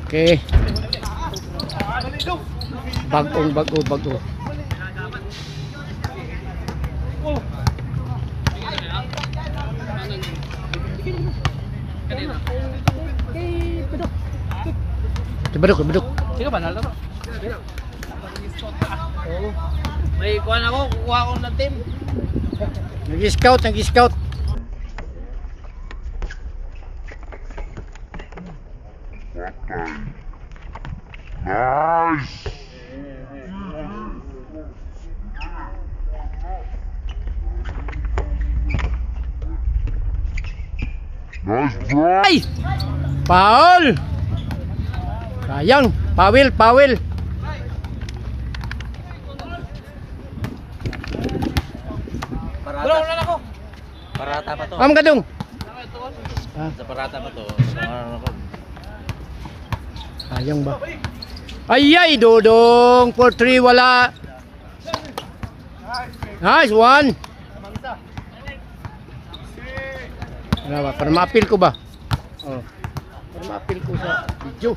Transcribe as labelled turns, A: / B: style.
A: Okay. Bago. Beduk.
B: Sige ba nalaro? May kuha ko ng team.
A: Nag-scout.
C: Nice! Nice, bro!
A: Ay! Foul! Sayang, Pawil.
B: Bro, ako. Parata pa to.
A: Ma'am Gadong.
B: Sa parata pa to.
A: Sayang ba? Ay, Dodong. 4-3, wala. Nice, 1. Wala ba? Para ma-appeal ko ba? Oh. Para ma-appeal ko sa video.